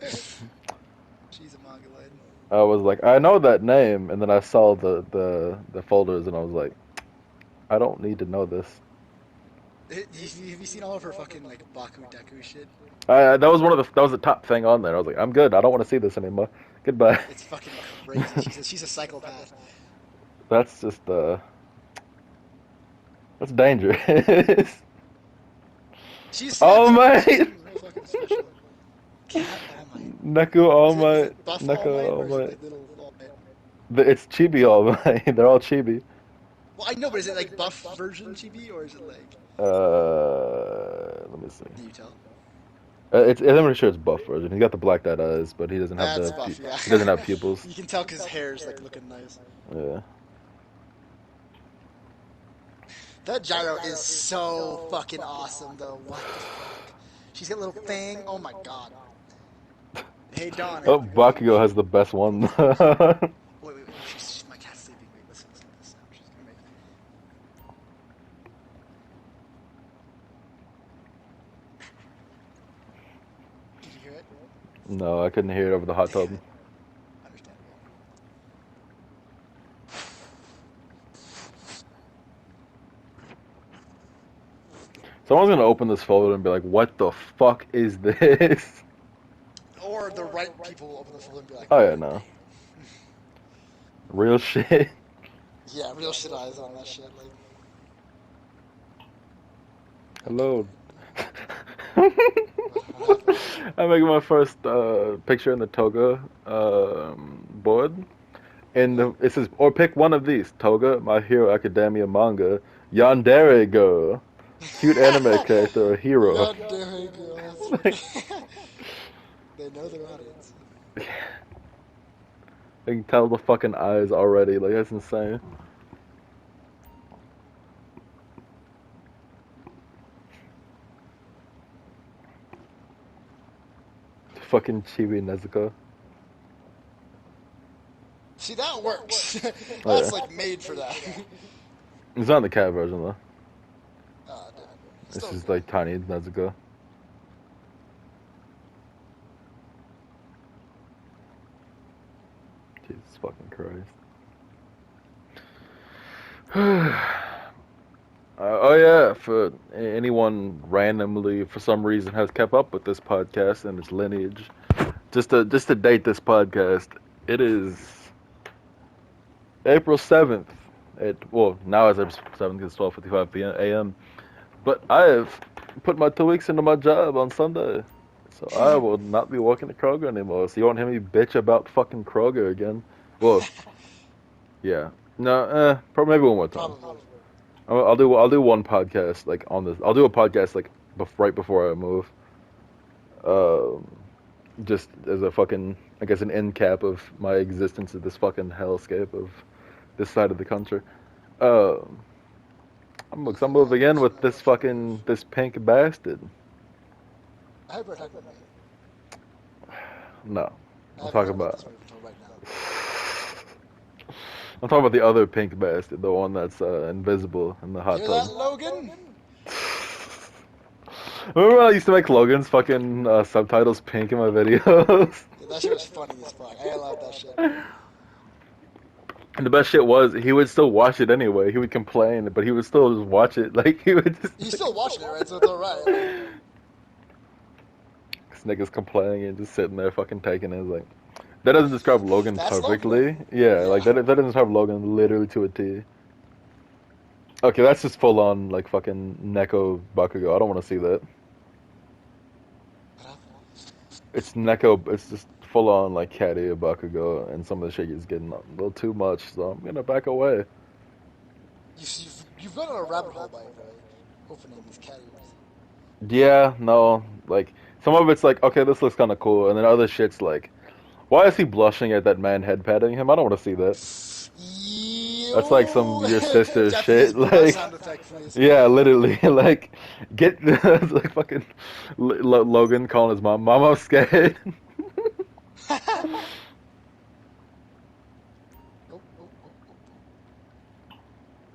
She's a mongoloid. I was like, I know that name, and then I saw the folders, and I was like, I don't need to know this. Have you seen all of her fucking like Baku Deku shit? That was that was the top thing on there. I was like, I'm good. I don't want to see this anymore. Goodbye. It's fucking crazy. She's a psychopath. That's just that's dangerous. That's All what makes her Might, seem real fucking special. Cat All Might. Neku All Is Might, it Buff All Neku Might All or is it Might. like Little All Might? It's Chibi All Might. They're all Chibi. Well, I know, but is it like Buff version chibi or is it like? Let me see. Can you tell? I'm pretty sure it's buff version. He got the blacked out eyes, but he doesn't have That's Buff. Yeah. he doesn't have pupils. You can tell because his hair's like looking nice. Yeah. That gyro is so fucking awesome, though. What the fuck? She's got a little thing. Oh my god. Hey, Dawn. Oh, Bakugo has the best one. Wait. Oh, my cat's sleeping. Wait, listen to this sound. She's gonna make. Did you hear it? No, I couldn't hear it over the hot tub. Damn it. Understandable. Someone's gonna open this folder and be like, "What the fuck is this?" Or the right people will open the folder and be like, Oh yeah, no. Real shit. yeah, real shit eyes on that shit. Like, Hello. what happened? I'm making my first picture in the toga board. And it says, or pick one of these: Toga, My Hero Academia manga, Yandere Girl, cute anime character, or hero. God damn it, girl. Like, They know their audience. I can tell the fucking eyes already. Like, that's insane. Fucking Chibi Nezuko. See, that works. Oh, That's yeah. like made for that. It's not the cat version though. Damn. This Still is cool. like tiny Nezuko. Jesus fucking Christ. Oh yeah, for anyone randomly for some reason has kept up with this podcast and its lineage, just to date this podcast, it is April 7th now it's April 7th because it's 12:55 a.m. But I have put my 2 weeks into my job on Sunday, so I will not be working at Kroger anymore. So you won't hear me bitch about fucking Kroger again. Well, yeah, no, probably maybe one more time. Probably. I'll do one podcast like on this. I'll do a podcast like right before I move. Um, just as a fucking, I guess, an end cap of my existence of this fucking hellscape of this side of the country. Um, I'm moving in with this pink bastard. I hope we're talking about me. No, I I'm haven't talking heard about about this move until right now. I'm talking about the other pink bastard, the one that's invisible in the hot Hear tub. that, Logan? Remember when I used to make Logan's fucking subtitles pink in my videos? Yeah, that shit was funny as fuck. I love that shit. And the best shit was he would still watch it anyway. He would complain, but he would still just watch it. Like he would just. He's still watching it, right? So it's alright. This nigga's complaining and just sitting there fucking taking it. Like that doesn't describe Logan That's perfectly. Logan. Yeah, Yeah. like that doesn't describe Logan literally to a T. Okay, that's just full on like fucking Neko Bakugo. I don't want to see that. It's Neko. It's just full on like Catty Bakugo, and some of the shit is getting a little too much. So I'm gonna back away. You've gone on a rabbit hole by opening these categories. Yeah, no, like some of it's like okay, this looks kind of cool, and then other shit's like, why is he blushing at that man head patting him? I don't want to see that. That's like some your sister's Japanese shit. bulldog Like, sound effect, please. yeah, literally. Like, get like fucking Logan calling his mom. Mom, I'm scared.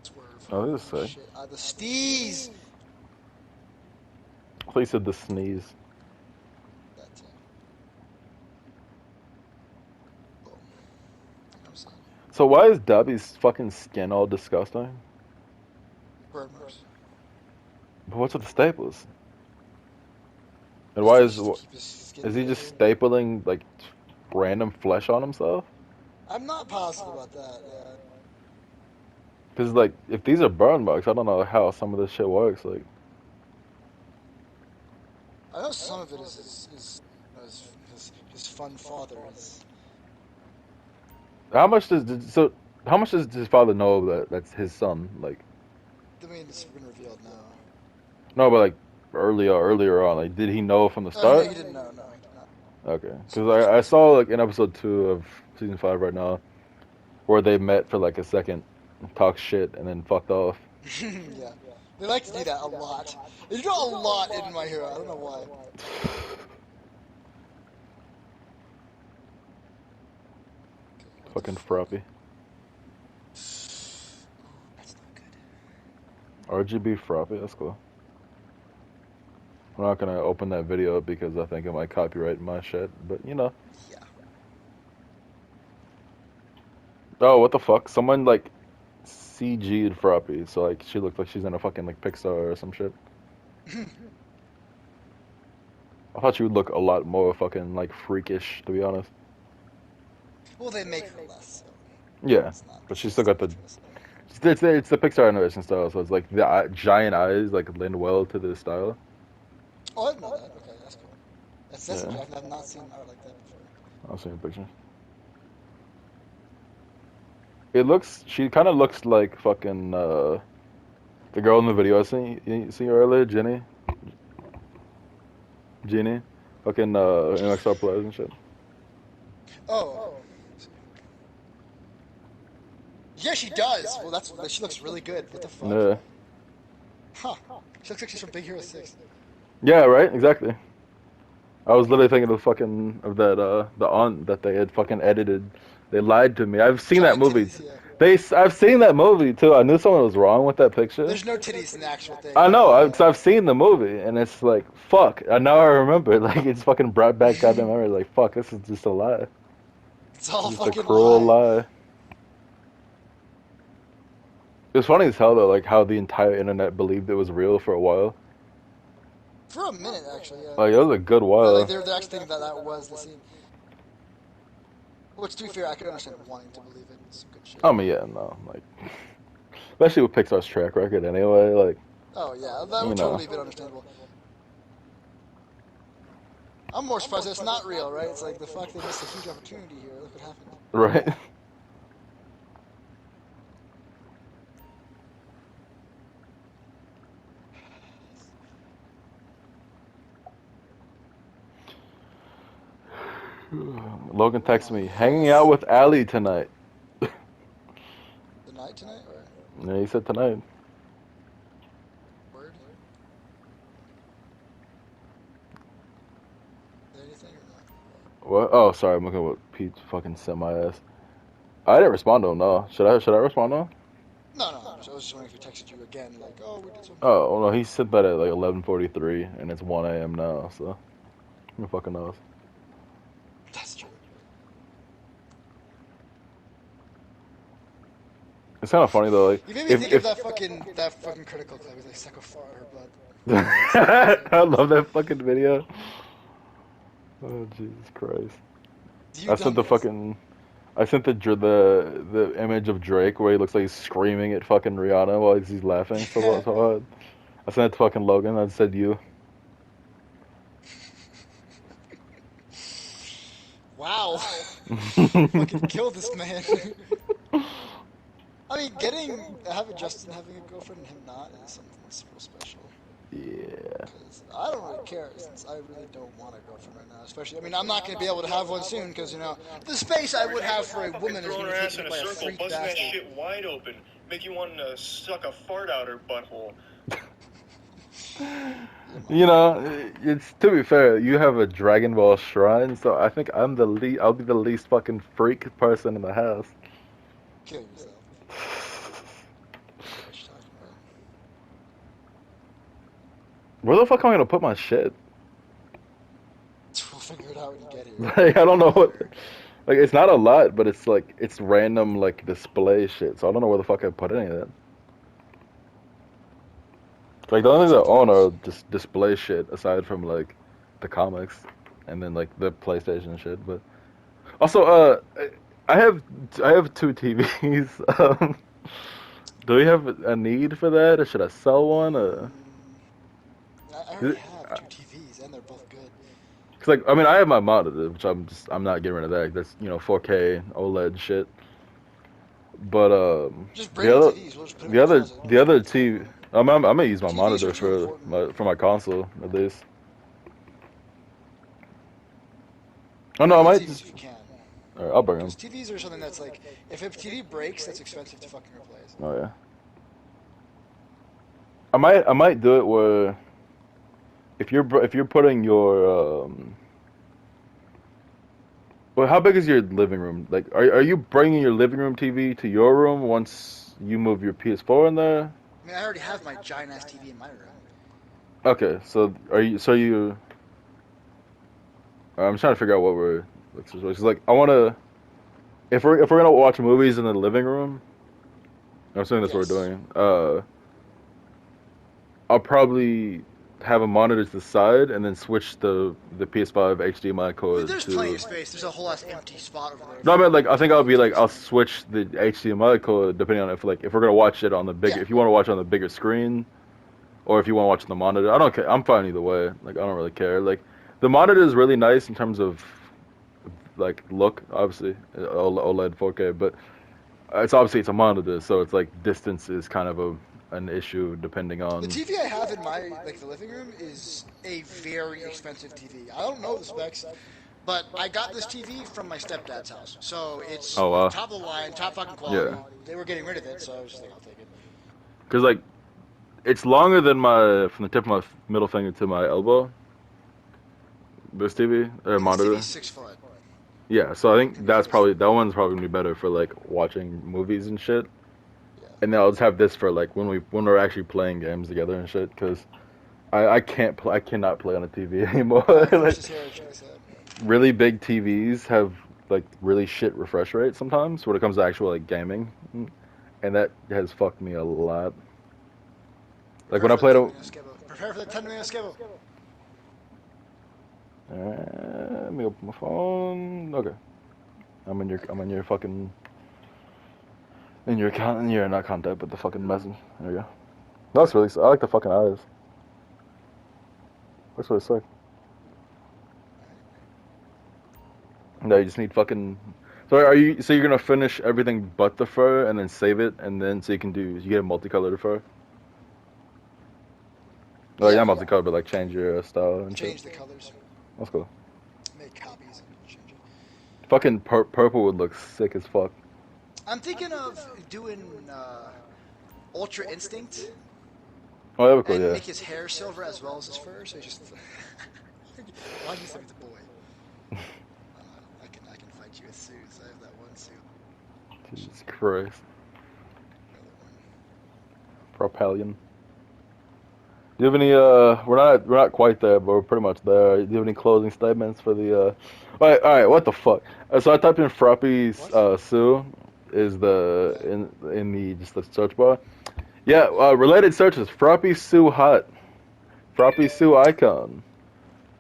Swerve. Oh, this is sick. Shit. The steez. I thought you said the sneeze. That too. Boom. I'm saying. So why is Dobby's fucking skin all disgusting? Bird marks. But what's with the staples? And why is Just to keep his skin is he just clear. stapling like random flesh on himself? I'm not positive about that. Yeah. Because like if these are burn marks, I don't know how some of this shit works. Like, I know some of it is his fun father is. how much does his father know that that's his son? Like, I mean, it's been revealed now. no, but like earlier on, like did he know from the Oh, no, start? he didn't know. No, he did not. Okay, because I saw like in episode 2 of season 5 right now where they met for like a second, talk shit, and then fucked off. Yeah. They like to do that a lot. They do a lot in My Hero. I don't know why. Fucking frappy. That's not good. RGB frappy, that's cool. I'm not gonna open that video up because I think it might copyright my shit, but you know. Yeah. Oh, what the fuck? Someone like CG'd Froppy, so like she looked like she's in a fucking like Pixar or some shit. I thought she would look a lot more fucking like freakish, to be honest. Well, they make her less. So Yeah, it's not. but she's still got the Interesting. it's the Pixar animation style, so it's like the giant eyes like lend well to the style. Oh, I didn't know that. Okay, that's cool. That's Yeah. I've not seen art like that before. I'll see a picture. She kind of looks like fucking the girl in the video I seen you see earlier, Jeannie, fucking MXR players and shit. Oh. Yeah, she does. Well, she looks really good. What the fuck? Yeah. Huh. She looks like she's from Big Hero 6. Yeah, right, exactly. I was literally thinking of that the aunt that they had fucking edited. They lied to me. I've seen that Giant movie. titties, yeah. I've seen that movie too. I knew something was wrong with that picture. There's no titties in the actual thing. I know, I've seen the movie, and it's like, fuck. Now I remember. Like, it's fucking brought back goddamn memory. Like, fuck, this is just a lie. It's all Just a fucking cruel lie. lie. It was funny as hell though, like how the entire internet believed it was real for a while. For a minute, actually, yeah. Like, it was a good Like, while. they're actually thinking that was the scene. Which, to be fair, I could understand wanting to believe it. It's some good shit. I mean, yeah, no, like, especially with Pixar's track record anyway. Like, Oh, yeah, that you would know. totally be understandable. I'm more surprised that it's not real, right? It's like, the fuck, they missed a huge opportunity here. Look what happened. right? Logan texted me, hanging out with Ali tonight. The night tonight or Yeah, he said tonight. word? Is there anything or not? What? Oh, sorry, I'm looking at what Pete fucking sent my ass. I didn't respond to him, no. Should I respond to him? No, no. I was just wondering if he texted you again, like, oh, we did something. Oh, well, no, he said that at like 11:43, and it's 1 a.m. now, so who fucking knows? That's true. It's kind of funny though, like You made me think of if that fucking critical clip with like suck a fart her butt. I love that fucking video. Oh Jesus Christ! You I sent done the this? fucking I sent the image of Drake where he looks like he's screaming at fucking Rihanna while he's laughing so hard. I sent it to fucking Logan. I said you. Wow. Fucking kill this man. I mean, having Justin having a girlfriend and him not is something that's real special. Yeah. Because I don't really care, since I really don't want a girlfriend right now. Especially, I mean, I'm not going to be able to have one soon because, the space I would have for a woman is going to be taken by a freak buzzing that bastard. shit wide open, make you want to suck a fart out her butthole. You know, it's to be fair, you have a Dragon Ball shrine, so I think I'll be the least fucking freak person in the house. Kill yourself. What you talking about? Where the fuck am I gonna put my shit? We'll figure it out when you get here. Like I don't know what. Like it's not a lot, but it's like it's random like display shit. So I don't know where the fuck I put any of that. Like the only thing that I own are just display shit aside from like the comics and then like the PlayStation and shit. But also, I have I have two TVs. Do we have a need for that, or should I sell one? I already have two TVs, and they're both good. Cause like I mean I have my monitor, which I'm not getting rid of that. That's 4K OLED shit. But Just bring the TVs. We'll just put them in the closet. the other TV, I'm gonna use my TVs monitor are too important. for my console at least. Oh no, I Bring the might TVs just. if you can. Alright, I'll bring them. Because TVs are something that's like, if a TV breaks, that's expensive to fucking replace. Oh yeah. I might do it where if you're putting your well, how big is your living room? Like, are you bringing your living room TV to your room once you move your PS4 in there? I mean, I already have my giant ass TV in my room. Okay, so are you? So you? I'm trying to figure out what we're like. Situations. Like, I want to. If we're gonna watch movies in the living room, I'm assuming that's what we're Yes. doing. I'll probably have a monitor to the side and then switch the PS5 HDMI I mean, cord there's plenty to. of space. There's a whole ass empty spot over there. No, I mean like I think I'll be like I'll TVs. switch the HDMI cord depending on if we're gonna watch it on the bigger Yeah. if you want to watch it on the bigger screen or if you want to watch on the monitor. I don't care. I'm fine either way. Like I don't really care. Like the monitor is really nice in terms of like look, obviously OLED 4K, but it's a monitor, so it's like distance is kind of an issue depending The on. TV I have in my the living room is a very expensive TV. I don't know the specs, but I got this TV from my stepdad's house, so it's Oh wow, top of the line, top fucking quality. yeah, They were getting rid of it, so I was just like, I'll take it. because like it's longer than my from the tip of my middle finger to my elbow. This TV or I mean, this TV monitor. is 6 foot. Yeah, so I think Maybe that's 6 feet. that one's probably gonna be better for like watching movies and shit. Yeah. And then I'll just have this for like when we're actually playing games together and shit. Because I cannot play on a TV anymore. Like Just here, check this out. really big TVs have like really shit refresh rate sometimes when it comes to actual like gaming, and that has fucked me a lot. Like Prepare when I for the played 10 a. minute skibble. Prepare for the 10 minute skibble. Let me open my phone. Okay, I'm in your fucking in your not contact, but the fucking message. There you go. That's really. I like the fucking eyes. Looks really sick. No, you just need fucking. So are you? So you're gonna finish everything but the fur and then save it, and then so you get a multicolored fur. Oh, yeah, Yeah, not yeah. multicolored, but like change your style and shit. Change the colors. That's cool. Make copies and change it. Fucking purple would look sick as fuck. I'm thinking of doing Ultra Instinct Oh, that would be cool, and yeah. make his hair silver as well as his fur. So he's just. Why do you think it's a boy? I can fight you with suits. I have that one suit. Jesus Christ. The other one. Propellion. Do you have any we're not quite there, but we're pretty much there. Do you have any closing statements for the all right, what the fuck? So I typed in Frappy Sue is the in the just the search bar. Yeah, related searches. Frappy Sue hot. Frappy Sue icon.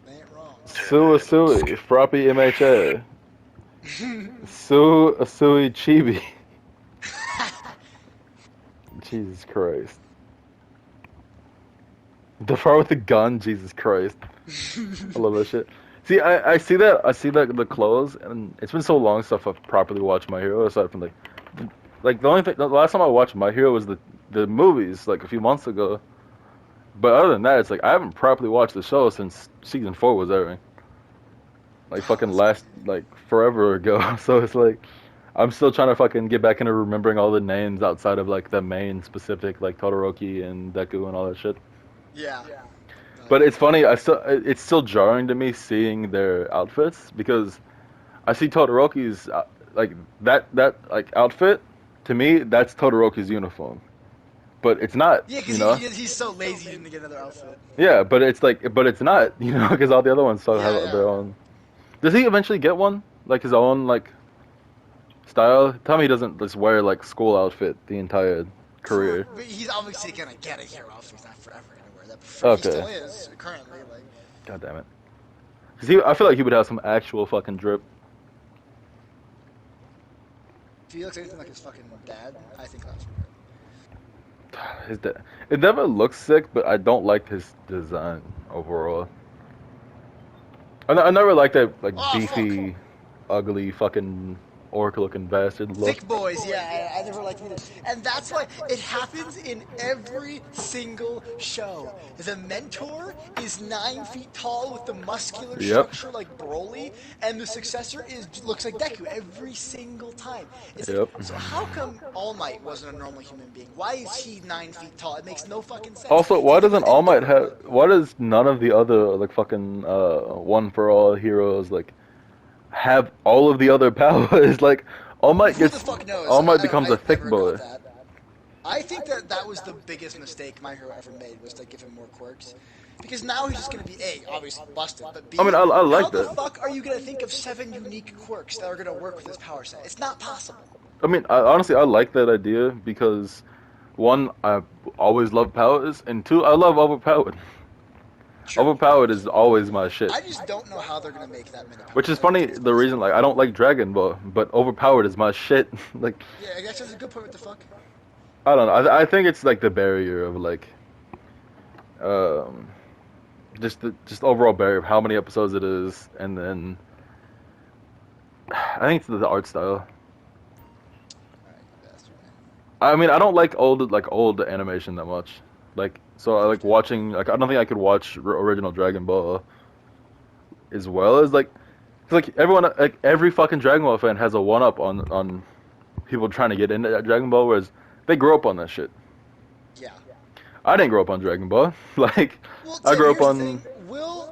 They ain't wrong. Sue Sui. Frappy MHA. Sue Sui Chibi. Jesus Christ. The far with the gun, Jesus Christ. I love that shit. See, I see that the clothes, and it's been so long since I've properly watched My Hero. Aside from the only thing, the last time I watched My Hero was the movies, like a few months ago. But other than that, it's like I haven't properly watched the show since season 4 was airing. Like fucking like forever ago. So it's like I'm still trying to fucking get back into remembering all the names outside of like the main specific like Todoroki and Deku and all that shit. Yeah. But it's funny. It's still jarring to me seeing their outfits because I see Todoroki's like that like outfit. To me, that's Todoroki's uniform, but it's not. Yeah, You because know. he's so lazy he didn't get another outfit. Yeah, but it's not. You know, because all the other ones still Yeah, have yeah. their own. Does he eventually get one like his own like style? Tell me he doesn't just wear like school outfit the entire career. But he's obviously gonna get a hero outfit. He's not forever gonna wear that. He Okay. still is currently. Like, God damn it. 'Cause I feel like he would have some actual fucking drip. if he looks anything like his fucking dad, I think that's weird. It never looks sick, but I don't like his design overall. I never liked that like Oh, beefy, ugly fucking orc-looking bastard look. Thick boys, yeah, I never liked either. And that's why it happens in every single show. The mentor is 9 feet tall with the muscular Yep. structure like Broly, and the successor looks like Deku every single time. It's Yep. like, so how come All Might wasn't a normal human being? Why is he 9 feet tall? It makes no fucking sense. Also, why Even doesn't within All Might Boruto- have? Why does none of the other like fucking One for All heroes like have all of the other powers? Like All Might Who the gets fuck knows? All Might I becomes a thick never boy. got that. I think that was the biggest mistake My Hero ever made, was to give him more quirks. Because now he's just going to be A, obviously busted, but B, I mean, I like how the that. fuck are you going to think of 7 unique quirks that are going to work with his power set? It's not possible. I mean, honestly, I like that idea because one, I always love powers, and two, I love overpowered. True. Overpowered is always my shit. I just don't know how they're going to make that many powers. Which is funny. The reason, like, I don't like Dragon Ball, but overpowered is my shit. Like, Yeah, that's a good point. What the fuck? I don't know. I think it's like the barrier of like, just overall barrier of how many episodes it is, and then I think it's the art style. Alright, you bastard, man. I mean, I don't like old animation that much. Like, so I like watching. Like, I don't think I could watch original Dragon Ball as well as like, 'cause, like everyone, like every fucking Dragon Ball fan has a one up on people trying to get into that Dragon Ball, whereas they grew up on that shit. Yeah. I didn't grow up on Dragon Ball. Like, Well, I Tim, grew up here's on. the thing.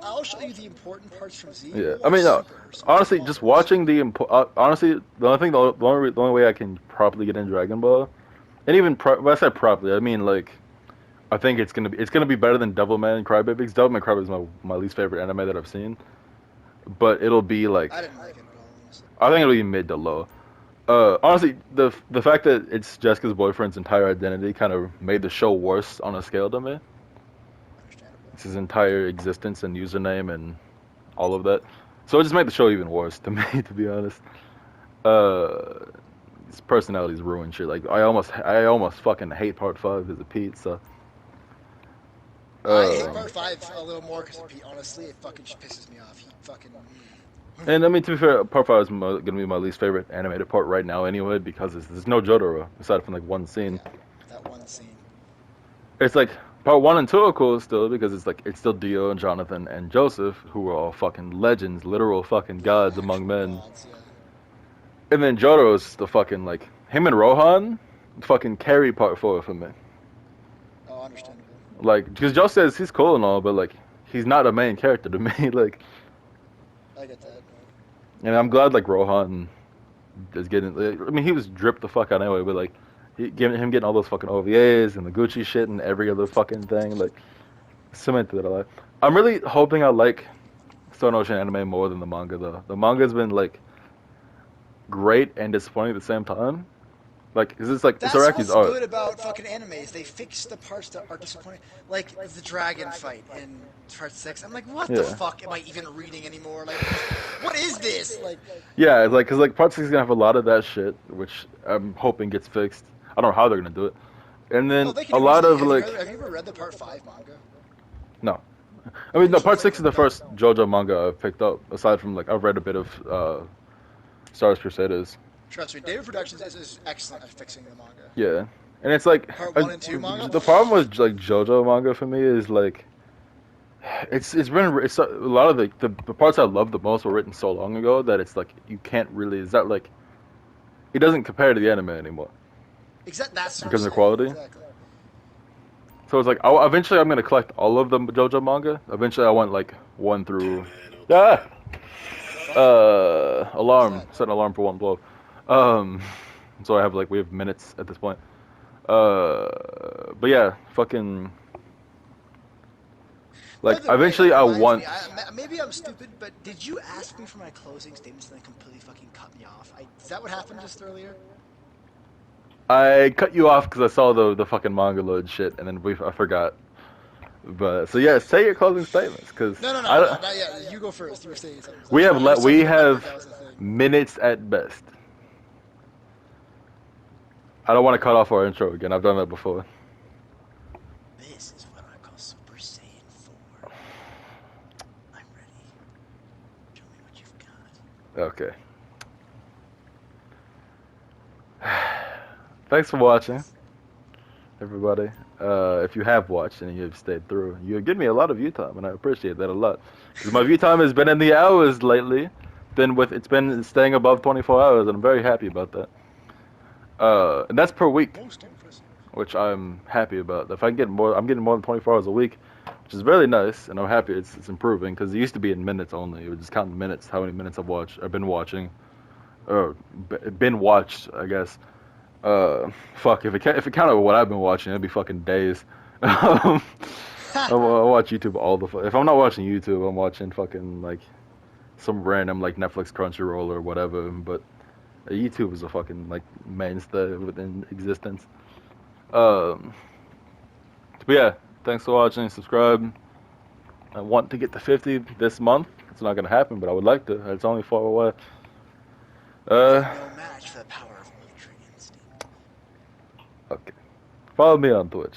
I'll show you the important parts from Z. Yeah, We'll I mean, no. watch Super or something. Honestly, just watching honestly, the only way I can properly get into Dragon Ball, and even when I say properly, I mean like, I think it's gonna be better than Devilman and Crybabies. Devilman and Crybabies is my least favorite anime that I've seen, but it'll be like, I didn't like it at all, honestly. I think it'll be mid to low. Honestly, the fact that it's Jessica's boyfriend's entire identity kind of made the show worse on a scale to me. Understandable. It's his entire existence and username and all of that. So it just made the show even worse to me, to be honest. His personality's ruined shit. Like I almost fucking hate part 5 as a Pete. So. I hate part 5 a little more because, honestly, it fucking pisses me off. He fucking. And I mean, to be fair, part 5 is gonna be my least favorite animated part right now, anyway, because there's no Jotaro aside from like one scene. Yeah, that one scene. It's like part 1 and 2 are cool still because it's still Dio and Jonathan and Joseph, who are all fucking legends, literal fucking gods among men. Gods, yeah. And then Jotaro's the fucking like him and Rohan, fucking carry part 4 for me. Oh, understandable. Like, because Joe says he's cool and all, but like he's not a main character to me. Like, I get that. and I'm glad like Rohan is getting. Like, I mean, he was dripped the fuck out anyway, but like him getting all those fucking OVAs and the Gucci shit and every other fucking thing, like cemented it a lot. I'm really hoping I like Stone Ocean anime more than the manga though. The manga's been like great and disappointing at the same time. Like, is this like That's Saraki's what's art? good about fucking animes. They fix the parts that are disappointing. Like the dragon fight in part 6. I'm like, what the Yeah. fuck am I even reading anymore? Like, what is this? Like, Yeah, it's like, cause like part 6 is gonna have a lot of that shit, which I'm hoping gets fixed. I don't know how they're gonna do it. And then oh, they can a do lot easily. of Have like, have you ever read the part 5 manga? no, I mean no, part 6 is the first JoJo manga I've picked up. Aside from like I've read a bit of Star Wars Crusaders. Trust me, David Productions is excellent at fixing the manga. Yeah, and it's like Part 1 and 2 manga? the problem with like JoJo manga for me is like it's a lot of the parts I love the most were written so long ago that it's like you can't really is that like it doesn't compare to the anime anymore Exactly. That's what because I'm of the saying. quality. Exactly. So it's like eventually I'm gonna collect all of the JoJo manga. Eventually I want like 1 through alarm. What's that? Set an alarm for 1 blow. So I have like we have minutes at this point. But yeah, fucking By like the way, eventually that I reminds want. me, maybe I'm stupid, but did you ask me for my closing statements and then completely fucking cut me off? Is that what happened just earlier? I cut you off because I saw the fucking manga load shit, and then I forgot. But so yeah, say your closing statements because No, not yet. You go first. You were saying something. we have I was we trying to remember if have that was the thing. minutes at best. I don't want to cut off our intro again. I've done that before. This is what I call Super Saiyan 4. I'm ready. Show me what you've got. Okay. Thanks for watching, everybody. If you have watched and you've stayed through, you give me a lot of view time, and I appreciate that a lot. Because my view time has been in the hours lately. It's been staying above 24 hours, and I'm very happy about that. And that's per week, Most impressive. which I'm happy about. If I can get more, I'm getting more than 24 hours a week, which is really nice, and I'm happy it's improving. Because it used to be in minutes only. It would just count in minutes, how many minutes I've been watching, or been watched, I guess. Fuck, if it counted what I've been watching, it'd be fucking days. I watch YouTube all the if I'm not watching YouTube, I'm watching fucking like some random like Netflix Crunchyroll or whatever. But YouTube is a fucking like mainstay within existence. But yeah, thanks for watching. Subscribe. I want to get to 50 this month. It's not gonna happen, but I would like to. It's only far away. No match for the power of Ultra Instinct. Okay. Follow me on Twitch.